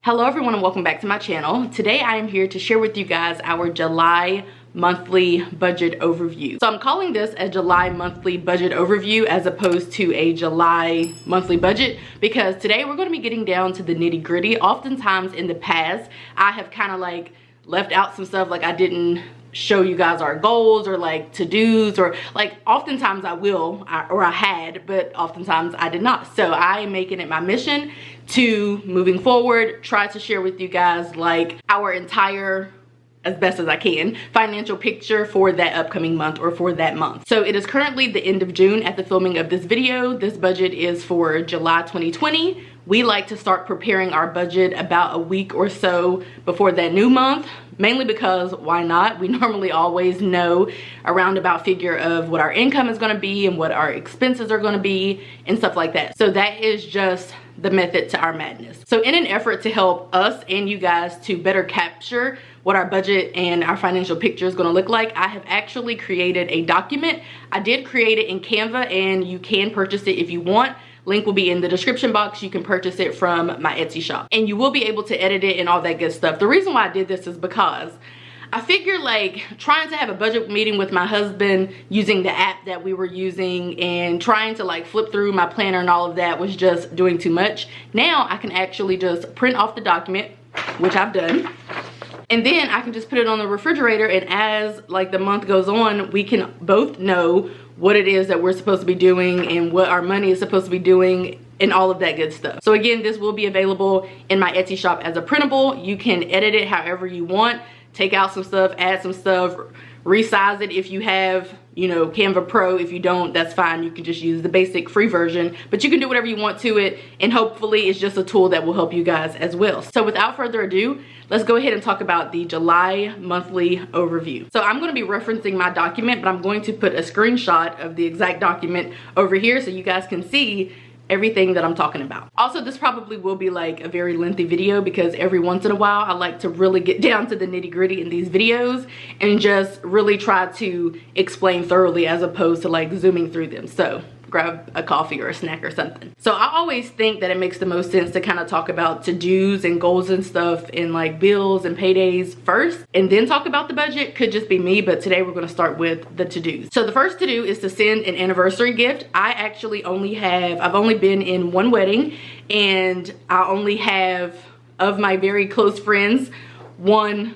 Hello everyone and welcome back to my channel. Today I am here to share with you guys our July monthly budget overview. So I'm calling this a July monthly budget overview as opposed to a July monthly budget because today we're going to be getting down to the nitty gritty. Oftentimes in the past I have kind of like left out some stuff, like I didn't show you guys our goals or like to-dos, or like oftentimes I will or I had, but oftentimes I did not. So I am making it my mission to, moving forward, try to share with you guys like our entire, as best as I can, financial picture for that upcoming month or for that month. So it is currently the end of June at the filming of this video. This budget is for July 2020. We like to start preparing our budget about a week or so before that new month, mainly because why not? We normally always know a roundabout figure of what our income is going to be and what our expenses are going to be and stuff like that. So that is just the method to our madness. So in an effort to help us and you guys to better capture what our budget and our financial picture is going to look like, I have actually created a document. I did create it in Canva and you can purchase it if you want. Link will be in the description box. You can purchase it from my Etsy shop and you will be able to edit it and all that good stuff. The reason why I did this is because I figured like trying to have a budget meeting with my husband using the app that we were using and trying to like flip through my planner and all of that was just doing too much. Now I can actually just print off the document, which I've done, and then I can just put it on the refrigerator, and as like the month goes on, we can both know what it is that we're supposed to be doing and what our money is supposed to be doing and all of that good stuff. So again, this will be available in my Etsy shop as a printable. You can edit it however you want, take out some stuff, add some stuff, resize it if you have, you know, Canva Pro. If you don't, that's fine. You can just use the basic free version, but you can do whatever you want to it, and hopefully it's just a tool that will help you guys as well. So without further ado, let's go ahead and talk about the July monthly overview. So I'm going to be referencing my document, but I'm going to put a screenshot of the exact document over here so you guys can see everything that I'm talking about. Also, this probably will be like a very lengthy video because every once in a while I like to really get down to the nitty-gritty in these videos and just really try to explain thoroughly as opposed to like zooming through them. So grab a coffee or a snack or something. So I always think that it makes the most sense to kind of talk about to-dos and goals and stuff and like bills and paydays first and then talk about the budget. Could just be me, but today we're going to start with the to-dos. So the first to-do is to send an anniversary gift. I've only been in one wedding, and I only have, of my very close friends, one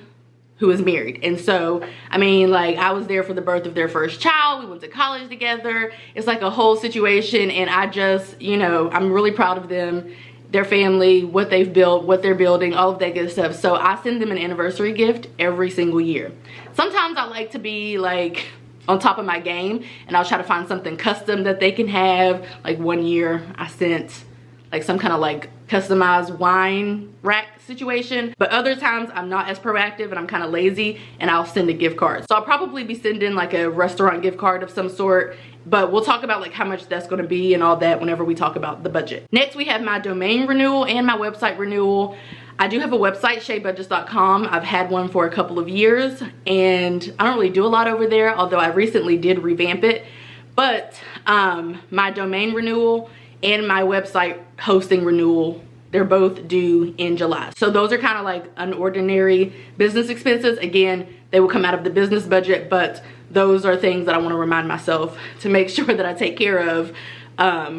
who is married. And so I mean, like, I was there for the birth of their first child. We went to college together. It's like a whole situation, and I just, you know, I'm really proud of them, their family, what they've built, what they're building, all of that good stuff. So I send them an anniversary gift every single year. Sometimes I like to be like on top of my game, and I'll try to find something custom that they can have. Like one year I sent like some kind of like customized wine rack situation, but other times I'm not as proactive and I'm kind of lazy and I'll send a gift card. So I'll probably be sending like a restaurant gift card of some sort, but we'll talk about like how much that's going to be and all that whenever we talk about the budget. Next, we have my domain renewal and my website renewal. I do have a website, shaybudgets.com. I've had one for a couple of years and I don't really do a lot over there, although I recently did revamp it. But my domain renewal and my website hosting renewal, they're both due in July. So those are kind of like unordinary business expenses. Again, they will come out of the business budget, but those are things that I want to remind myself to make sure that I take care of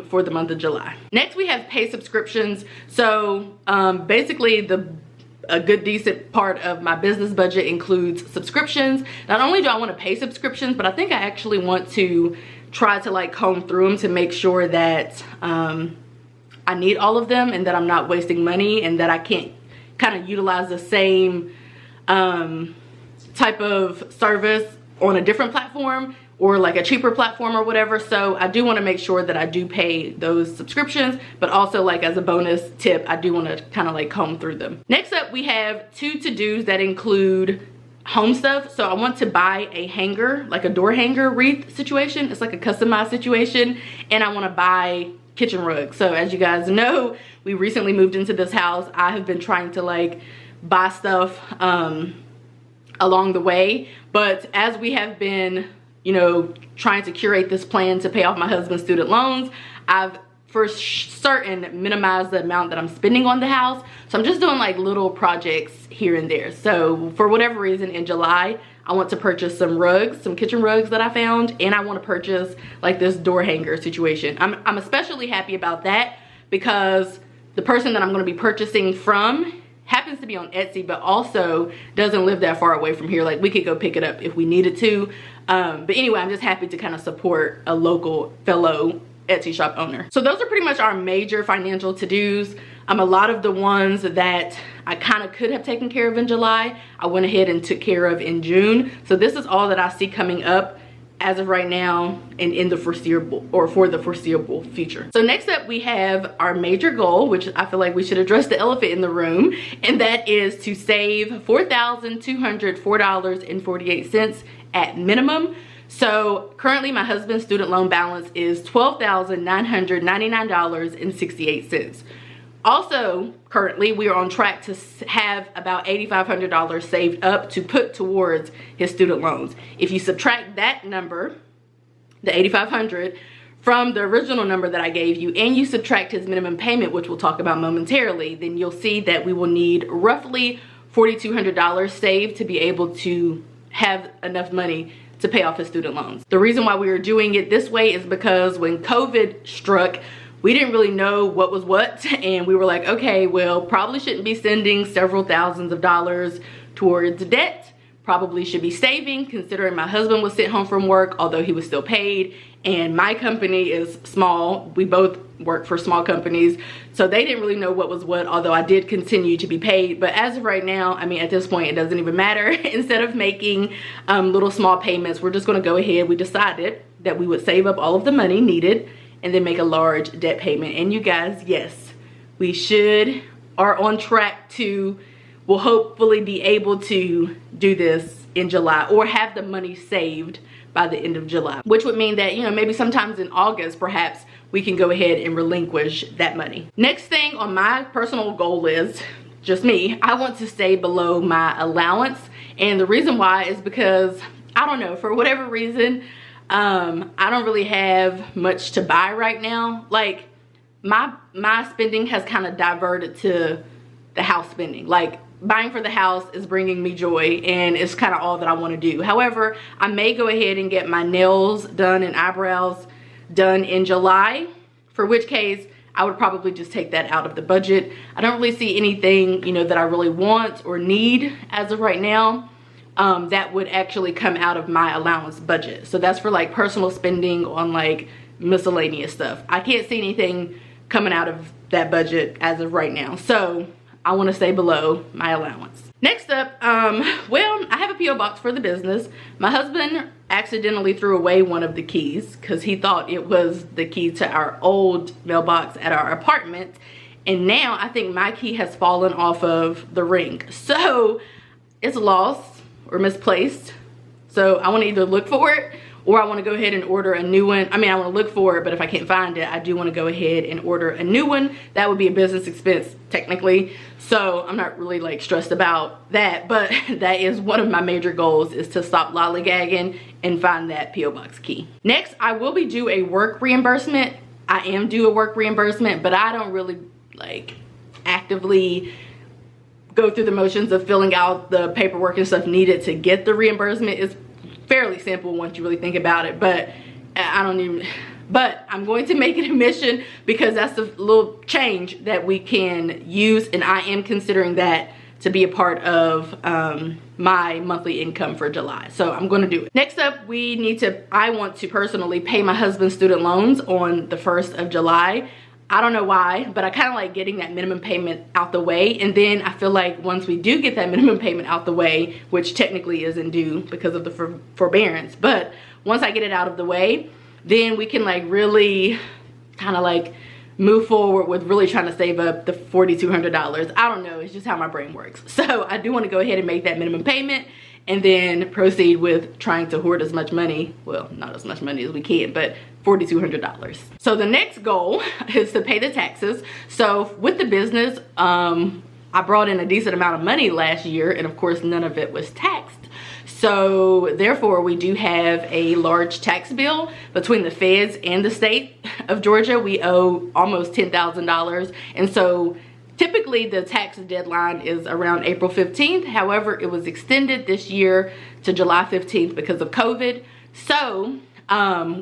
for the month of July. Next, we have pay subscriptions. So basically a good decent part of my business budget includes subscriptions. Not only do I want to pay subscriptions, but I think I actually want to try to like comb through them to make sure that I need all of them and that I'm not wasting money and that I can't kind of utilize the same type of service on a different platform or like a cheaper platform or whatever. So I do want to make sure that I do pay those subscriptions, but also like as a bonus tip, I do want to kind of like comb through them. Next up, we have two to-dos that include home stuff. So I want to buy a hanger, like a door hanger wreath situation. It's like a customized situation, and I want to buy kitchen rugs. So as you guys know, we recently moved into this house. I have been trying to like buy stuff along the way, but as we have been, you know, trying to curate this plan to pay off my husband's student loans, I've for certain minimize the amount that I'm spending on the house. So I'm just doing like little projects here and there. So for whatever reason in July, I want to purchase some rugs, some kitchen rugs that I found, and I want to purchase like this door hanger situation. I'm especially happy about that because the person that I'm going to be purchasing from happens to be on Etsy, but also doesn't live that far away from here. Like we could go pick it up if we needed to. But anyway, I'm just happy to kind of support a local fellow Etsy shop owner. So those are pretty much our major financial to-dos. A lot of the ones that I kind of could have taken care of in July, I went ahead and took care of in June. So this is all that I see coming up as of right now and in the foreseeable, or for the foreseeable future. So next up we have our major goal, which I feel like we should address the elephant in the room, and that is to save $4,204.48 at minimum. So currently my husband's student loan balance is $12,999.68. Also, currently we are on track to have about $8,500 saved up to put towards his student loans. If you subtract that number, the $8,500, from the original number that I gave you, and you subtract his minimum payment, which we'll talk about momentarily, then you'll see that we will need roughly $4,200 saved to be able to have enough money to pay off his student loans. The reason why we are doing it this way is because when COVID struck, we didn't really know what was what, and we were like, okay, well, probably shouldn't be sending several thousands of dollars towards debt. Probably should be saving, considering my husband was sent home from work, although he was still paid, and my company is small. We both work for small companies, so they didn't really know what was what, although I did continue to be paid. But as of right now, I mean, at this point, it doesn't even matter. Instead of making little small payments, we're just gonna go ahead. We decided that we would save up all of the money needed and then make a large debt payment. And you guys, yes, we are on track to, will hopefully be able to do this in July, or have the money saved by the end of July, which would mean that, you know, maybe sometimes in August, perhaps we can go ahead and relinquish that money. Next thing on my personal goal list, just me, I want to stay below my allowance. And the reason why is because, I don't know, for whatever reason, I don't really have much to buy right now. Like my spending has kind of diverted to the house spending. Like buying for the house is bringing me joy, and it's kind of all that I want to do. However, I may go ahead and get my nails done and eyebrows done in July, for which case I would probably just take that out of the budget. I don't really see anything, you know, that I really want or need as of right now that would actually come out of my allowance budget. So that's for like personal spending on like miscellaneous stuff. I can't see anything coming out of that budget as of right now. So I want to stay below my allowance. Next up, well, I have a P.O. box for the business. My husband accidentally threw away one of the keys because he thought it was the key to our old mailbox at our apartment. And now I think my key has fallen off of the ring. So it's lost or misplaced. So I want to either look for it, or I want to go ahead and order a new one. I mean, I want to look for it, but if I can't find it, I do want to go ahead and order a new one. That would be a business expense, technically. So I'm not really like stressed about that, but that is one of my major goals, is to stop lollygagging and find that P.O. box key. Next, I will be due a work reimbursement. I am due a work reimbursement, but I don't really like actively go through the motions of filling out the paperwork and stuff needed to get the reimbursement. It's fairly simple once you really think about it, but I'm going to make it a mission because that's a little change that we can use, and I am considering that to be a part of my monthly income for July. So I'm going to do it. Next up, I want to personally pay my husband's student loans on the 1st of July. I don't know why, but I kind of like getting that minimum payment out the way. And then I feel like once we do get that minimum payment out the way, which technically isn't due because of the forbearance, but once I get it out of the way, then we can like really kind of like move forward with really trying to save up the $4,200. I don't know, it's just how my brain works. So I do want to go ahead and make that minimum payment and then proceed with trying to hoard as much money, well, not as much money as we can, but $4,200. So the next goal is to pay the taxes. So with the business, I brought in a decent amount of money last year, and of course none of it was taxed. So therefore we do have a large tax bill between the feds and the state. of Georgia, we owe almost $10,000. And so typically the tax deadline is around April 15th. However, it was extended this year to July 15th because of COVID. So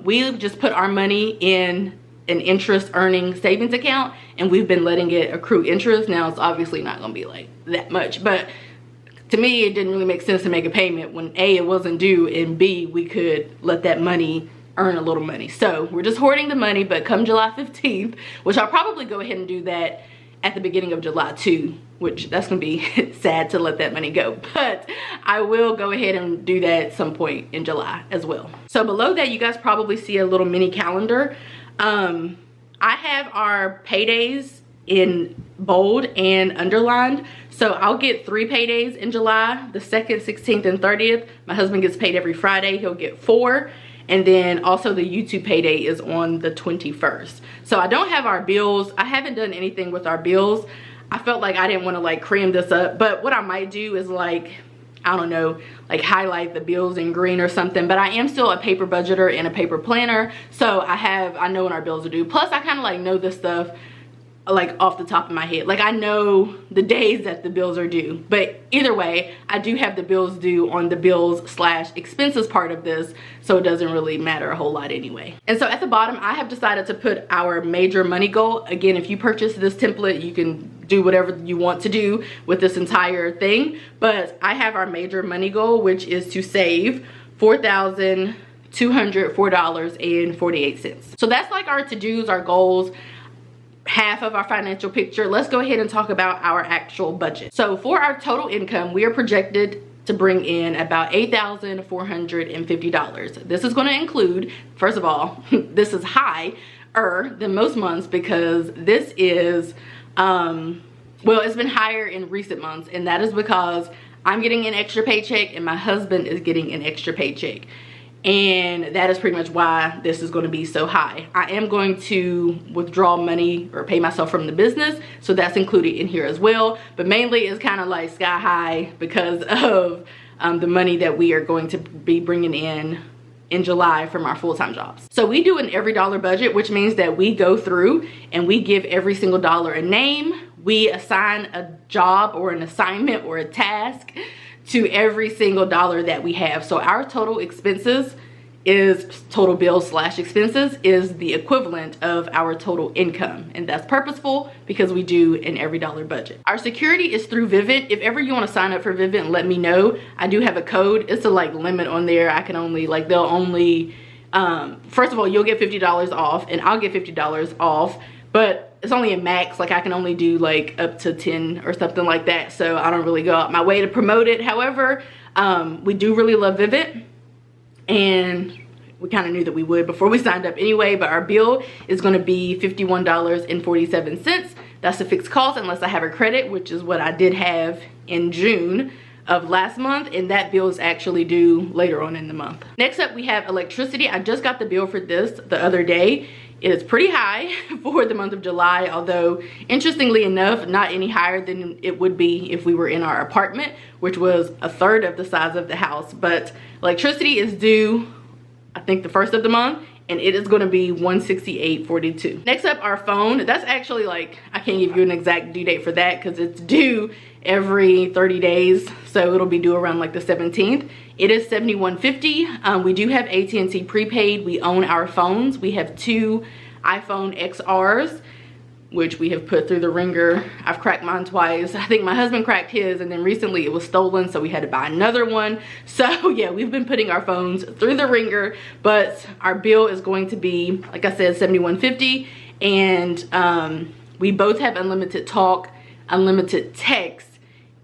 we just put our money in an interest earning savings account, and we've been letting it accrue interest. Now it's obviously not gonna be like that much, but to me it didn't really make sense to make a payment when A, it wasn't due, and B, we could let that money earn a little money. So we're just hoarding the money, but come July 15th, which I'll probably go ahead and do that at the beginning of July too, which that's gonna be sad to let that money go, but I will go ahead and do that at some point in July as well. So below that, you guys probably see a little mini calendar. I have our paydays in bold and underlined. So I'll get 3 paydays in July, the 2nd, 16th, and 30th. My husband gets paid every Friday, he'll get 4. And then also the YouTube payday is on the 21st. So I don't have our bills. I haven't done anything with our bills. I felt like I didn't want to like cram this up, but what I might do is like, I don't know, like highlight the bills in green or something. But I am still a paper budgeter and a paper planner, so I know when our bills are due. Plus I kind of like know this stuff like off the top of my head. Like I know the days that the bills are due, but either way, I do have the bills due on the bills/expenses part of this, so it doesn't really matter a whole lot anyway. And so at the bottom, I have decided to put our major money goal. Again, if you purchase this template, you can do whatever you want to do with this entire thing, but I have our major money goal, which is to save $4,204.48. So that's like our to-dos, our goals, half of our financial picture. Let's go ahead and talk about our actual budget. So for our total income, we are projected to bring in about $8,450. This is going to include, first of all, this is higher than most months because this is well, it's been higher in recent months, and that is because I'm getting an extra paycheck and my husband is getting an extra paycheck. And that is pretty much why this is going to be so high. I am going to withdraw money or pay myself from the business, so that's included in here as well. But mainly it's kind of like sky high because of the money that we are going to be bringing in July from our full-time jobs. So we do an every dollar budget, which means that we go through and we give every single dollar a name. We assign a job or an assignment or a task to every single dollar that we have. So our total expenses is total bills/expenses is the equivalent of our total income, and that's purposeful because we do an every dollar budget. Our security is through Vivint. If ever you want to sign up for Vivint, let me know. I do have a code. It's a like limit on there. I can only like, they'll only first of all, you'll get $50 off and I'll get $50 off, but it's only a max. Like I can only do like up to 10 or something like that, so I don't really go out my way to promote it. However, we do really love Vivint, and we kind of knew that we would before we signed up anyway. But our bill is going to be $51.47. That's a fixed cost unless I have a credit, which is what I did have in June of last month, and that bill is actually due later on in the month. Next up, we have electricity. I just got the bill for this the other day. It's pretty high for the month of July, although interestingly enough, not any higher than it would be if we were in our apartment, which was a third of the size of the house. But electricity is due, I think, the first of the month, and it is going to be $168.42. Next up, our phone. That's actually like, I can't give you an exact due date for that because it's due every 30 days, so it'll be due around like the 17th. It is $71.50. We do have AT&T prepaid. We own our phones. We have 2 iPhone XRs, which we have put through the ringer. I've cracked mine twice. I think my husband cracked his, and then recently it was stolen, so we had to buy another one. So yeah, we've been putting our phones through the ringer, but our bill is going to be, like I said, $71.50, and we both have unlimited talk, unlimited text,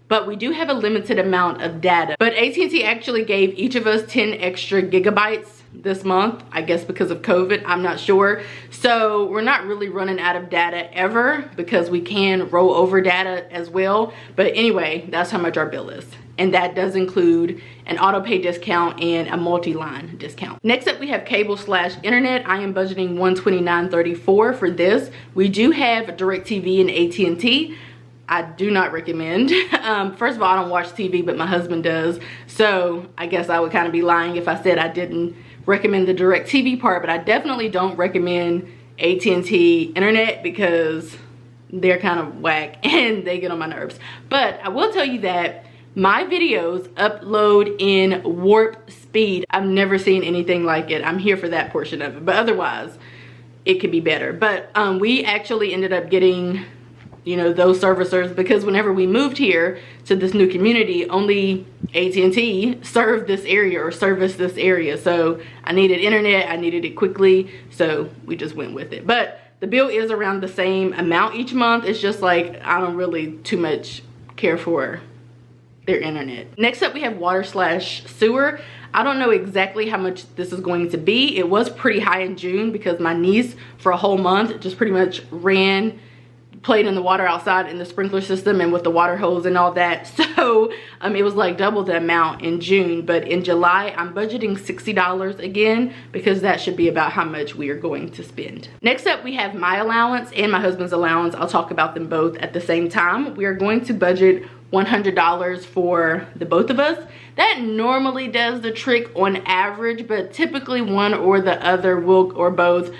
but we do have a limited amount of data. But AT&T actually gave each of us 10 extra gigabytes this month, I guess because of COVID, I'm not sure. So we're not really running out of data ever because we can roll over data as well. But anyway, that's how much our bill is. And that does include an auto pay discount and a multi-line discount. Next up, we have cable/internet. I am budgeting $129.34 for this. We do have DirecTV and AT&T. I do not recommend. First of all, I don't watch TV, but my husband does. So I guess I would kind of be lying if I said I didn't recommend the DirecTV part, but I definitely don't recommend AT&T internet because they're kind of whack and they get on my nerves. But I will tell you that my videos upload in warp speed. I've never seen anything like it. I'm here for that portion of it, but otherwise it could be better. But we actually ended up getting, you know, those servicers because whenever we moved here to this new community, only AT&T served this area or serviced this area. So I needed internet, I needed it quickly, so we just went with it. But the bill is around the same amount each month. It's just like I don't really too much care for their internet. Next up we have water/sewer. I don't know exactly how much this is going to be. It was pretty high in June because my niece for a whole month just pretty much played in the water outside in the sprinkler system and with the water hose and all that. So it was like double the amount in June. But in July I'm budgeting $60 again because that should be about how much we are going to spend. Next up we have my allowance and my husband's allowance. I'll talk about them both at the same time. We are going to budget $100 for the both of us. That normally does the trick on average, but typically one or the other will, or both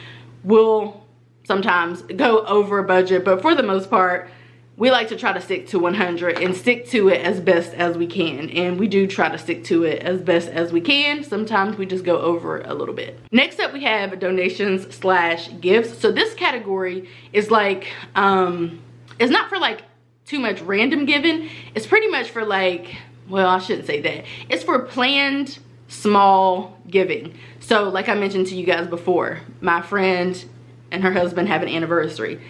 will sometimes go over budget. But for the most part, we like to try to stick to 100 and stick to it as best as we can. And we do try to stick to it as best as we can. Sometimes we just go over a little bit. Next up we have donations/gifts. So this category is like, it's not for like too much random giving. It's pretty much for like, well, I shouldn't say that. It's for planned small giving. So like I mentioned to you guys before, my friend and her husband have an anniversary.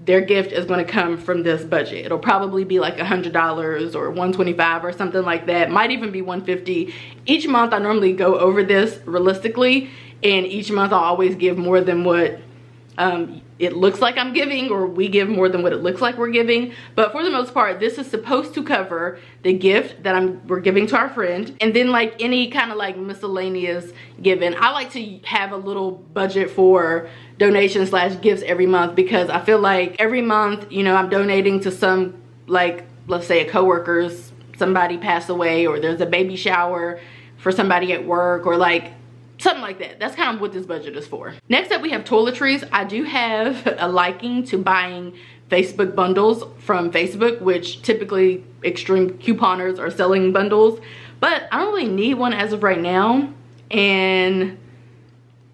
Their gift is going to come from this budget. It'll probably be like $100 or $125 or something like that. Might even be $150. Each month I normally go over this realistically, and each month I'll always give more than what it looks like I'm giving, or we give more than what it looks like we're giving. But for the most part, this is supposed to cover the gift that we're giving to our friend, and then like any kind of like miscellaneous giving. I like to have a little budget for donations/gifts every month because I feel like every month, you know, I'm donating to some, like let's say a coworker's, somebody passed away, or there's a baby shower for somebody at work, or like something like that. That's kind of what this budget is for. Next up we have toiletries. I do have a liking to buying Facebook bundles from Facebook, which typically extreme couponers are selling bundles, but I don't really need one as of right now. And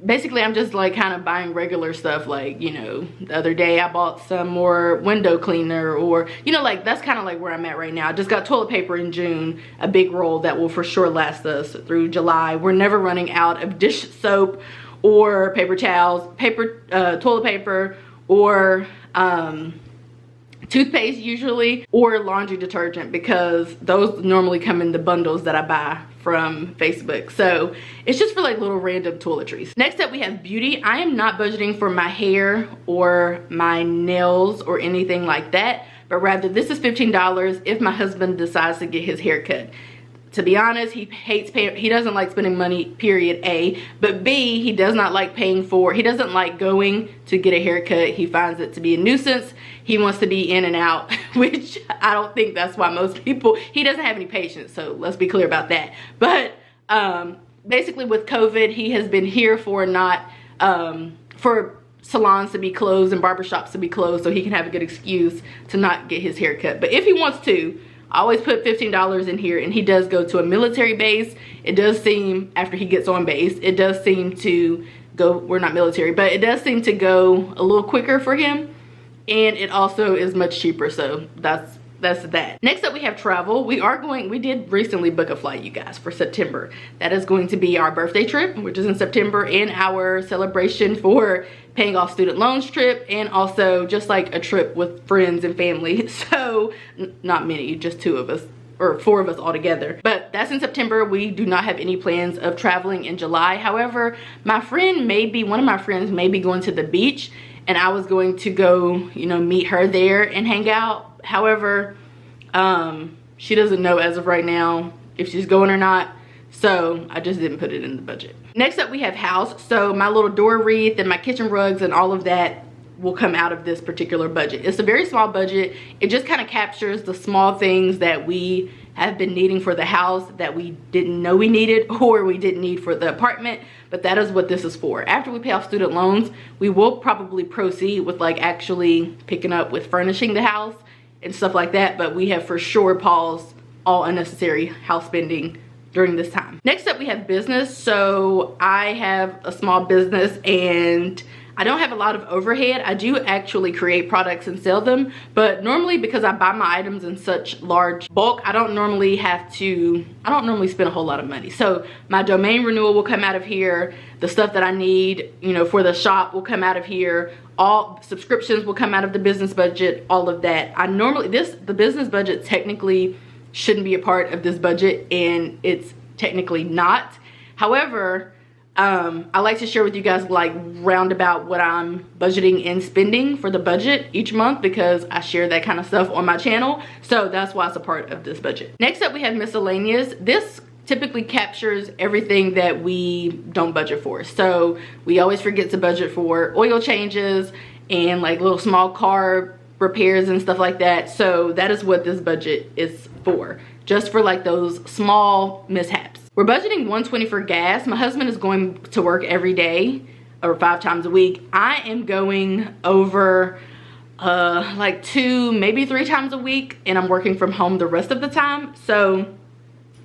basically I'm just like kind of buying regular stuff. Like, you know, the other day I bought some more window cleaner, or, you know, like that's kind of like where I'm at right now. I just got toilet paper in June, a big roll that will for sure last us through July. We're never running out of dish soap or paper towels, toilet paper, or toothpaste usually, or laundry detergent, because those normally come in the bundles that I buy from Facebook. So it's just for like little random toiletries. Next up we have beauty. I am not budgeting for my hair or my nails or anything like that, but rather this is $15 if my husband decides to get his hair cut. To be honest, he hates paying, he doesn't like spending money, period, A. But B, he does not like paying for, he doesn't like going to get a haircut. He finds it to be a nuisance. He wants to be in and out, which I don't think that's why most people, he doesn't have any patience, so let's be clear about that. But basically with COVID, he has been here for for salons to be closed and barbershops to be closed, so he can have a good excuse to not get his hair cut. But if he wants to, I always put $15 in here, and he does go to a military base. It does seem, after he gets on base, it does seem to go, we're not military, but it does seem to go a little quicker for him, and it also is much cheaper, so that's that. Next up we have travel. We did recently book a flight, you guys, for September. That is going to be our birthday trip, which is in September, and our celebration for paying off student loans trip, and also just like a trip with friends and family. So not many, just 2 of us, or 4 of us all together. But that's in September. We do not have any plans of traveling in July. However, one of my friends may be going to the beach, and I was going to go, you know, meet her there and hang out. However, she doesn't know as of right now if she's going or not, so I just didn't put it in the budget. Next up we have house. So my little door wreath and my kitchen rugs and all of that will come out of this particular budget. It's a very small budget. It just kind of captures the small things that we have been needing for the house that we didn't know we needed or we didn't need for the apartment. But that is what this is for. After we pay off student loans, we will probably proceed with like actually picking up with furnishing the house and stuff like that. But we have for sure paused all unnecessary house spending during this time. Next up, we have business. So I have a small business and I don't have a lot of overhead. I do actually create products and sell them, but normally because I buy my items in such large bulk, I don't normally spend a whole lot of money. So my domain renewal will come out of here. The stuff that I need, you know, for the shop will come out of here. All subscriptions will come out of the business budget, all of that. The business budget technically shouldn't be a part of this budget, and it's technically not. However, I like to share with you guys like roundabout what I'm budgeting and spending for the budget each month, because I share that kind of stuff on my channel. So that's why it's a part of this budget. Next up, we have miscellaneous. This typically captures everything that we don't budget for. So we always forget to budget for oil changes and like little small car repairs and stuff like that. So that is what this budget is for, just for like those small mishaps. We're budgeting $120 for gas. My husband is going to work every day or 5 times a week. I am going over like 2, maybe 3 times a week, and I'm working from home the rest of the time. So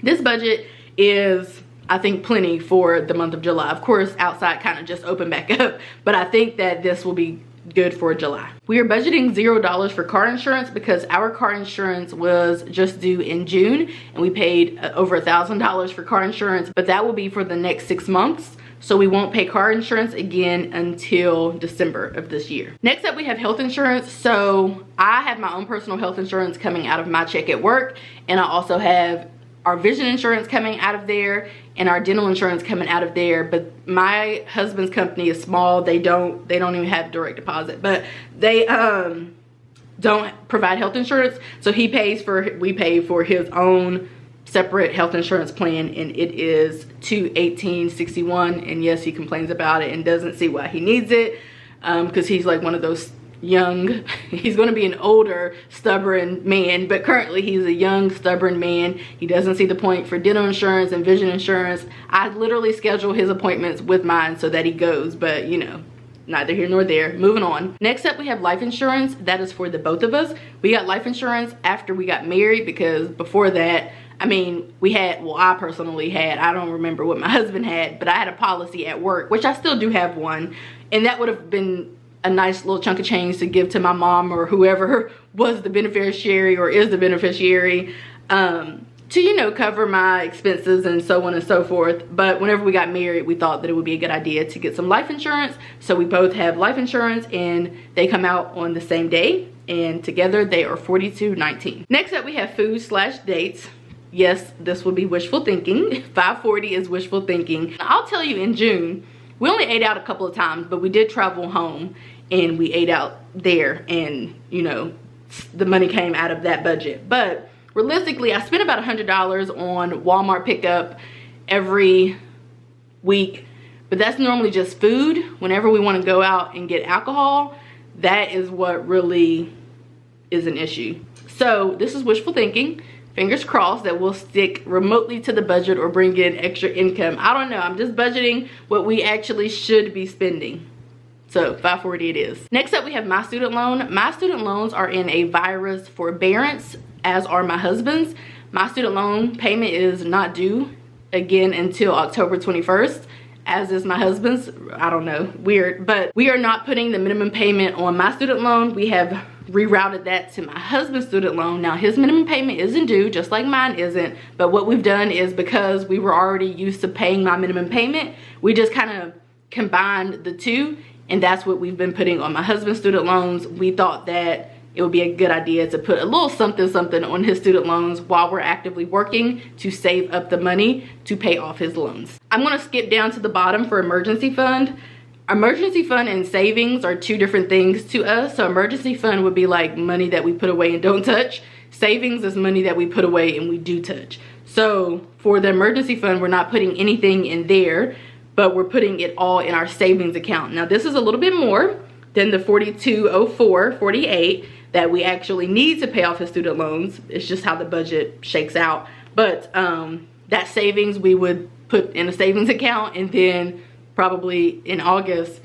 this budget is, I think, plenty for the month of July. Of course, outside kind of just opened back up, but I think that this will be good for July. We are budgeting $0 for car insurance because our car insurance was just due in June and we paid over $1,000 for car insurance, but that will be for the next 6 months. So we won't pay car insurance again until December of this year. Next up, we have health insurance. So I have my own personal health insurance coming out of my check at work, and I also have our vision insurance coming out of there and our dental insurance coming out of there. But my husband's company is small. They don't even have direct deposit, but they don't provide health insurance. So we pay for his own separate health insurance plan, and it is $218.61. And yes, he complains about it and doesn't see why he needs it, because he's like one of those he's going to be an older stubborn man, but currently he's a young stubborn man. He doesn't see the point for dental insurance and vision insurance. I literally schedule his appointments with mine so that he goes, but you know, neither here nor there. Moving on. Next up, we have life insurance. That is for the both of us. We got life insurance after we got married, because before that, I mean, I personally had, I don't remember what my husband had, but I had a policy at work, which I still do have one, and that would have been a nice little chunk of change to give to my mom or whoever was the beneficiary or is the beneficiary, to, you know, cover my expenses and so on and so forth. But whenever we got married, we thought that it would be a good idea to get some life insurance. So we both have life insurance, and they come out on the same day, and together they are $42.19. Next up, we have food/dates. Yes, this will be wishful thinking. $540 is wishful thinking. I'll tell you, in June, we only ate out a couple of times, but we did travel home and we ate out there, and you know, the money came out of that budget. But realistically, I spent about $100 on Walmart pickup every week, but that's normally just food. Whenever we want to go out and get alcohol, that is what really is an issue. So this is wishful thinking. Fingers crossed that we'll stick remotely to the budget or bring in extra income. I don't know. I'm just budgeting what we actually should be spending. So $540 it is. Next up, we have my student loan. My student loans are in a virus forbearance, as are my husband's. My student loan payment is not due again until October 21st, as is my husband's. I don't know, weird. But we are not putting the minimum payment on my student loan. We have rerouted that to my husband's student loan. Now his minimum payment isn't due, just like mine isn't, but what we've done is, because we were already used to paying my minimum payment, we just kind of combined the two, and that's what we've been putting on my husband's student loans. We thought that it would be a good idea to put a little something on his student loans while we're actively working to save up the money to pay off his loans. I'm going to skip down to the bottom for emergency fund. Emergency fund and savings are two different things to us. So emergency fund would be like money that we put away and don't touch. Savings is money that we put away and we do touch. So for the emergency fund, we're not putting anything in there, but we're putting it all in our savings account. Now this is a little bit more than the $42.04.48, that we actually need to pay off his student loans. It's just how the budget shakes out. But that savings we would put in a savings account, and then probably in August,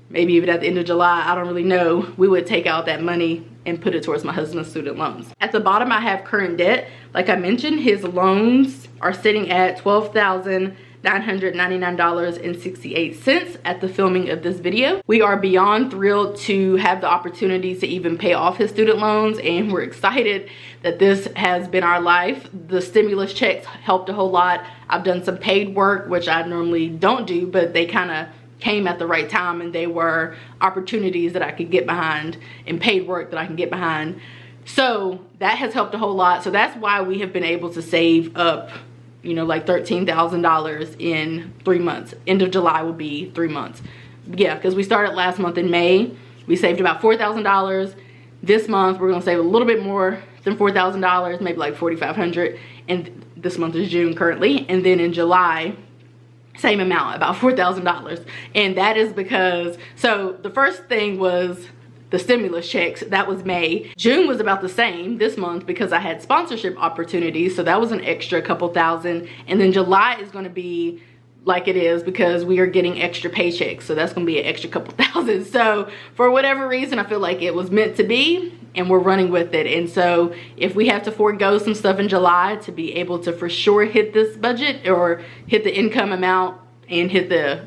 maybe even at the end of July, I don't really know, we would take out that money and put it towards my husband's student loans. At the bottom, I have current debt. Like I mentioned, his loans are sitting at $12,999.68 at the filming of this video. We are beyond thrilled to have the opportunity to even pay off his student loans, and we're excited that this has been our life. The stimulus checks helped a whole lot. I've done some paid work, which I normally don't do, but they kind of came at the right time, and they were opportunities that I could get behind and paid work that I can get behind. So that has helped a whole lot. So that's why we have been able to save up, you know, like $13,000 in 3 months. End of July will be 3 months. Yeah, because we started last month in May. We saved about $4,000. This month we're gonna save a little bit more than $4,000, maybe like $4,500. And this month is June currently. And then in July, same amount, about $4,000. And that is because, so the first thing was the stimulus checks. That was May. June was about the same this month because I had sponsorship opportunities, so that was an extra couple thousand. And then July is going to be like it is because we are getting extra paychecks, so that's going to be an extra couple thousand. So for whatever reason, I feel like it was meant to be, and we're running with it. And so if we have to forego some stuff in July to be able to for sure hit this budget or hit the income amount and hit the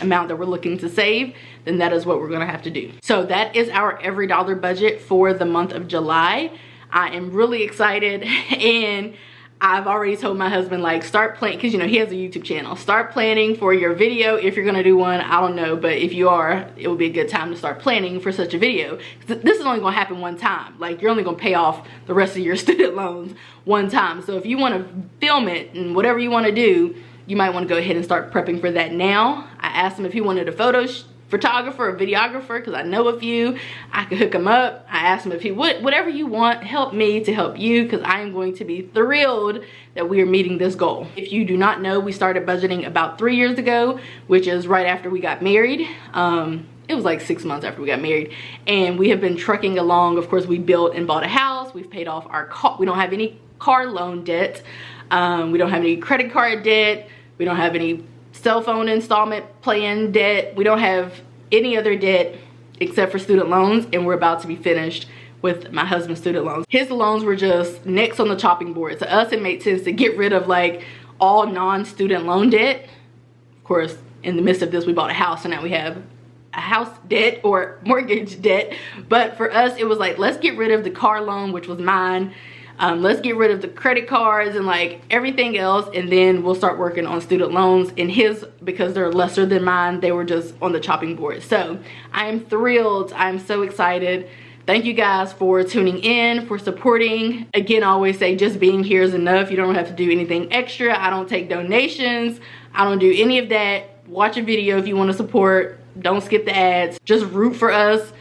amount that we're looking to save, then that is what we're gonna have to do. So that is our every dollar budget for the month of July. I am really excited, and I've already told my husband, like, start planning, because you know he has a YouTube channel. Start planning for your video if you're gonna do one. I don't know, but if you are, it will be a good time to start planning for such a video. This is only gonna happen one time. Like, you're only gonna pay off the rest of your student loans one time. So if you wanna film it and whatever you wanna do, you might wanna go ahead and start prepping for that now. I asked him if he wanted a photo photographer or videographer, because I know a few. I could hook him up. I asked him if he would, whatever you want, help me to help you, because I am going to be thrilled that we are meeting this goal. If you do not know, we started budgeting about 3 years ago, which is right after we got married. It was like 6 months after we got married, and we have been trucking along. Of course, we built and bought a house. We've paid off our car. We don't have any car loan debt. We don't have any credit card debt. We don't have any cell phone installment plan debt. We don't have any other debt except for student loans, and we're about to be finished with my husband's student loans. His loans were just next on the chopping board. To us, it made sense to get rid of like all non-student loan debt. Of course, in the midst of this, we bought a house, so now we have a house debt or mortgage debt. But for us, it was like, let's get rid of the car loan, which was mine. Let's get rid of the credit cards and like everything else, and then we'll start working on student loans. And his, because they're lesser than mine, they were just on the chopping board. So I am thrilled. I'm so excited. Thank you guys for tuning in, for supporting. Again, I always say just being here is enough. You don't have to do anything extra. I don't take donations. I don't do any of that. Watch a video if you want to support. Don't skip the ads. Just root for us.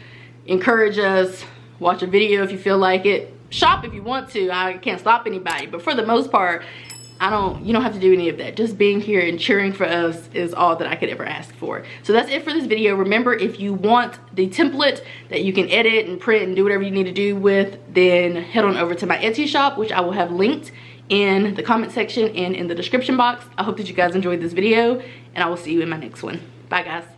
Encourage us. Watch a video if you feel like it. Shop if you want to. I can't stop anybody, but for the most part, you don't have to do any of that. Just being here and cheering for us is all that I could ever ask for. So that's it for this video. Remember, if you want the template that you can edit and print and do whatever you need to do with, then head on over to my Etsy shop, which I will have linked in the comment section and in the description box. I hope that you guys enjoyed this video, and I will see you in my next one. Bye guys.